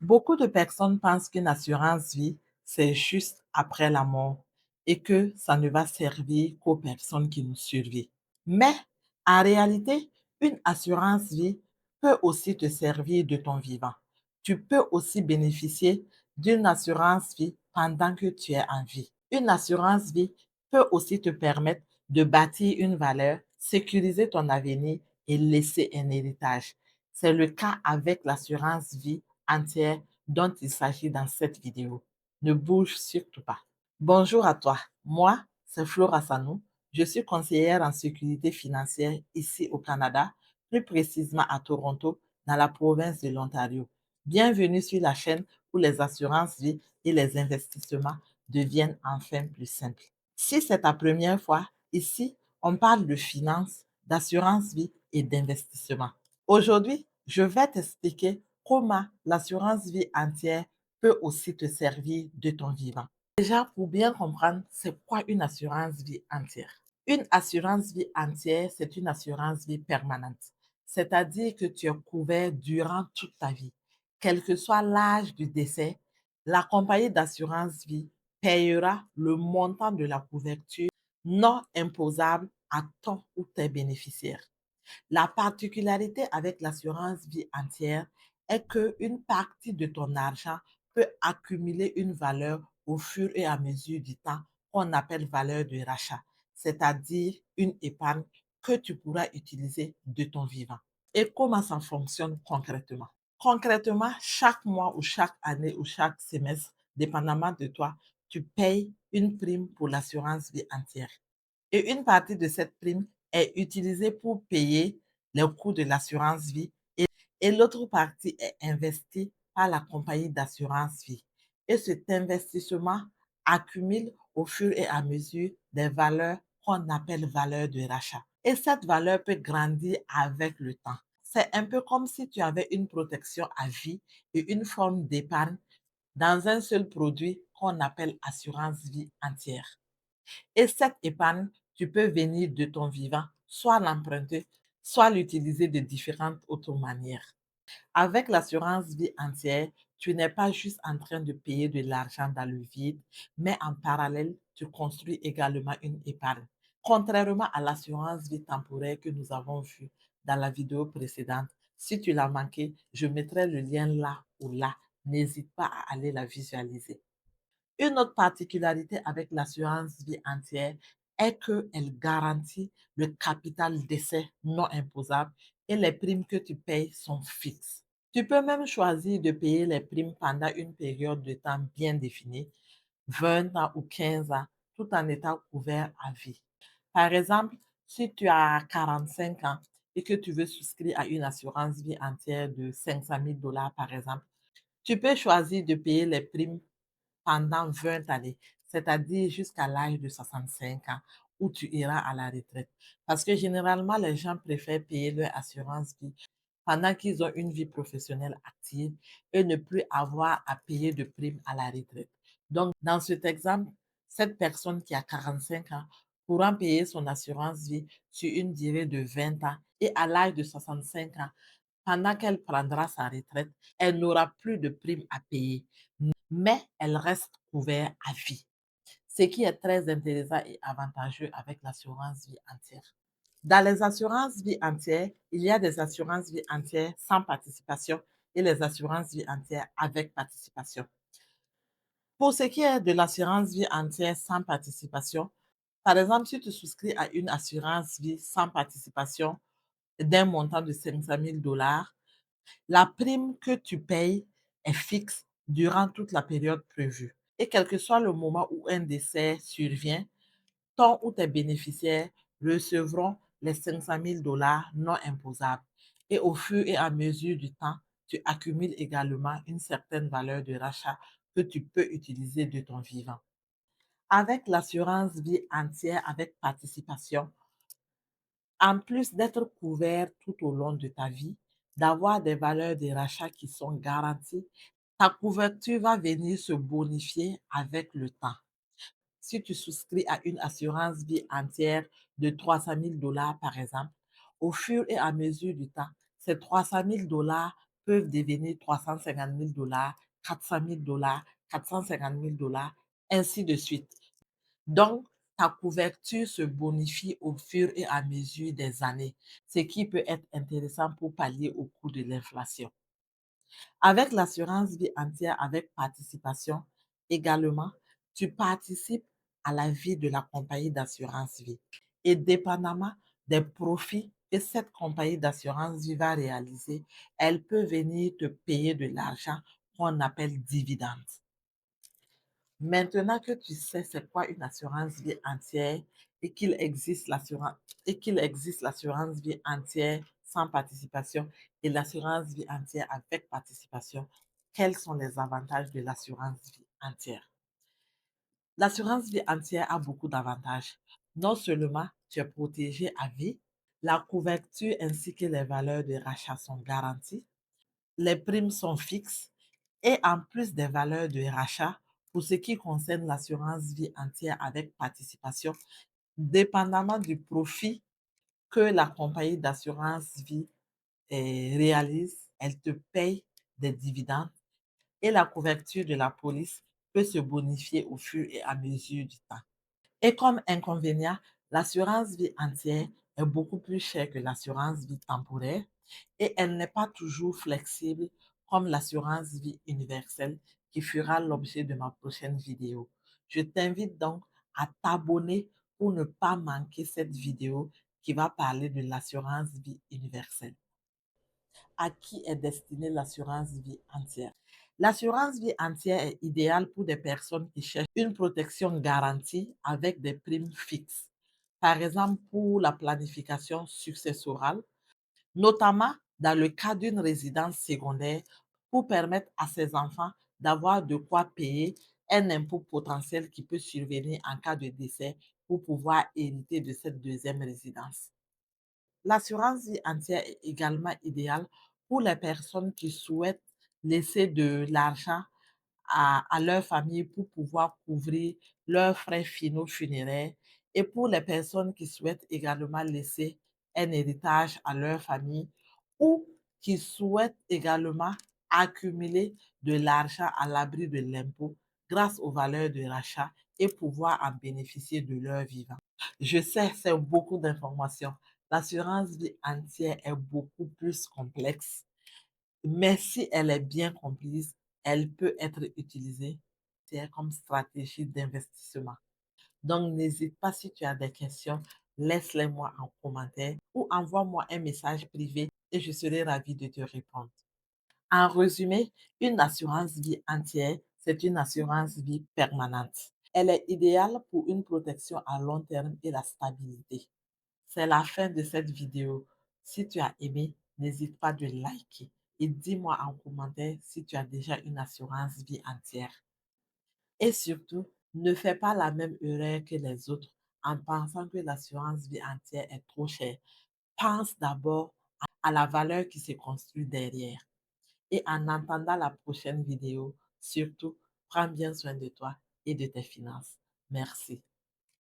Beaucoup de personnes pensent qu'une assurance vie, c'est juste après la mort et que ça ne va servir qu'aux personnes qui nous survivent. Mais en réalité, une assurance vie peut aussi te servir de ton vivant. Tu peux aussi bénéficier d'une assurance vie pendant que tu es en vie. Une assurance vie peut aussi te permettre de bâtir une valeur, sécuriser ton avenir et laisser un héritage. C'est le cas avec l'assurance vie entière dont il s'agit dans cette vidéo. Ne bouge surtout pas. Bonjour à toi. Moi, c'est Flora Sanou. Je suis conseillère en sécurité financière ici au Canada, plus précisément à Toronto, dans la province de l'Ontario. Bienvenue sur la chaîne où les assurances vie et les investissements deviennent enfin plus simples. Si c'est ta première fois, ici, on parle de finances, d'assurance vie et d'investissement. Aujourd'hui, je vais t'expliquer comment l'assurance vie entière peut aussi te servir de ton vivant. Déjà, pour bien comprendre, c'est quoi une assurance vie entière? Une assurance vie entière, c'est une assurance vie permanente. C'est-à-dire que tu es couvert durant toute ta vie. Quel que soit l'âge du décès, la compagnie d'assurance vie payera le montant de la couverture non imposable à ton ou tes bénéficiaires. La particularité avec l'assurance vie entière est qu'une partie de ton argent peut accumuler une valeur au fur et à mesure du temps qu'on appelle valeur de rachat, c'est-à-dire une épargne que tu pourras utiliser de ton vivant. Et comment ça fonctionne concrètement? Concrètement, chaque mois ou chaque année ou chaque semestre, dépendamment de toi, tu payes une prime pour l'assurance vie entière. Et une partie de cette prime est utilisée pour payer les coûts de l'assurance vie et l'autre partie est investie par la compagnie d'assurance vie. Et cet investissement accumule au fur et à mesure des valeurs qu'on appelle valeurs de rachat. Et cette valeur peut grandir avec le temps. C'est un peu comme si tu avais une protection à vie et une forme d'épargne dans un seul produit qu'on appelle assurance vie entière. Et cette épargne, tu peux venir de ton vivant, soit l'emprunter, soit l'utiliser de différentes autres manières. Avec l'assurance vie entière, tu n'es pas juste en train de payer de l'argent dans le vide, mais en parallèle, tu construis également une épargne. Contrairement à l'assurance vie temporaire que nous avons vue dans la vidéo précédente, si tu l'as manqué, je mettrai le lien là ou là. N'hésite pas à aller la visualiser. Une autre particularité avec l'assurance vie entière est qu'elle garantit le capital d'essai non imposable et les primes que tu payes sont fixes. Tu peux même choisir de payer les primes pendant une période de temps bien définie, 20 ans ou 15 ans, tout en étant couvert à vie. Par exemple, si tu as 45 ans et que tu veux souscrire à une assurance vie entière de 500 000 dollars, par exemple, tu peux choisir de payer les primes pendant 20 années, c'est-à-dire jusqu'à l'âge de 65 ans où tu iras à la retraite. Parce que généralement, les gens préfèrent payer leur assurance vie pendant qu'ils ont une vie professionnelle active et ne plus avoir à payer de primes à la retraite. Donc, dans cet exemple, cette personne qui a 45 ans pourra payer son assurance vie sur une durée de 20 ans et à l'âge de 65 ans, pendant qu'elle prendra sa retraite, elle n'aura plus de primes à payer, mais elle reste couverte à vie, ce qui est très intéressant et avantageux avec l'assurance vie entière. Dans les assurances vie entières, il y a des assurances vie entières sans participation et les assurances vie entières avec participation. Pour ce qui est de l'assurance vie entière sans participation, par exemple, si tu souscris à une assurance vie sans participation d'un montant de 500 000 dollars, la prime que tu payes est fixe durant toute la période prévue. Et quel que soit le moment où un décès survient, ton ou tes bénéficiaires recevront les 500 000 dollars non imposables. Et au fur et à mesure du temps, tu accumules également une certaine valeur de rachat que tu peux utiliser de ton vivant. Avec l'assurance vie entière avec participation, en plus d'être couvert tout au long de ta vie, d'avoir des valeurs de rachat qui sont garanties, ta couverture va venir se bonifier avec le temps. Si tu souscris à une assurance vie entière de 300 000 dollars, par exemple, au fur et à mesure du temps, ces 300 000 dollars peuvent devenir 350 000 $, 400 000 $, 450 000 $, ainsi de suite. Donc, ta couverture se bonifie au fur et à mesure des années, ce qui peut être intéressant pour pallier au coût de l'inflation. Avec l'assurance vie entière avec participation, également, tu participes à la vie de la compagnie d'assurance vie. Et dépendamment des profits que cette compagnie d'assurance vie va réaliser, elle peut venir te payer de l'argent qu'on appelle dividende. Maintenant que tu sais c'est quoi une assurance vie entière et qu'il existe l'assurance vie entière sans participation et l'assurance vie entière avec participation, quels sont les avantages de l'assurance vie entière? L'assurance vie entière a beaucoup d'avantages. Non seulement tu es protégé à vie, la couverture ainsi que les valeurs de rachat sont garanties, les primes sont fixes et en plus des valeurs de rachat, pour ce qui concerne l'assurance vie entière avec participation, dépendamment du profit que la compagnie d'assurance vie réalise, elle te paye des dividendes et la couverture de la police peut se bonifier au fur et à mesure du temps. Et comme inconvénient, l'assurance vie entière est beaucoup plus chère que l'assurance vie temporaire et elle n'est pas toujours flexible comme l'assurance vie universelle qui fera l'objet de ma prochaine vidéo. Je t'invite donc à t'abonner pour ne pas manquer cette vidéo qui va parler de l'assurance vie universelle. À qui est destinée l'assurance vie entière? L'assurance vie entière est idéale pour des personnes qui cherchent une protection garantie avec des primes fixes. Par exemple, pour la planification successorale, notamment dans le cas d'une résidence secondaire pour permettre à ses enfants d'avoir de quoi payer un impôt potentiel qui peut survenir en cas de décès pour pouvoir hériter de cette deuxième résidence. L'assurance vie entière est également idéale pour les personnes qui souhaitent laisser de l'argent à leur famille pour pouvoir couvrir leurs frais finaux funéraires et pour les personnes qui souhaitent également laisser un héritage à leur famille ou qui souhaitent également accumuler de l'argent à l'abri de l'impôt grâce aux valeurs de rachat et pouvoir en bénéficier de leur vivant. Je sais, c'est beaucoup d'informations. L'assurance vie entière est beaucoup plus complexe, mais si elle est bien comprise, elle peut être utilisée comme stratégie d'investissement. Donc, n'hésite pas si tu as des questions, laisse-les moi en commentaire ou envoie-moi un message privé et je serai ravie de te répondre. En résumé, une assurance vie entière, c'est une assurance vie permanente. Elle est idéale pour une protection à long terme et la stabilité. C'est la fin de cette vidéo. Si tu as aimé, n'hésite pas de liker et dis-moi en commentaire si tu as déjà une assurance vie entière. Et surtout, ne fais pas la même erreur que les autres en pensant que l'assurance vie entière est trop chère. Pense d'abord à la valeur qui se construit derrière. Et en attendant la prochaine vidéo, surtout, prends bien soin de toi et de tes finances. Merci.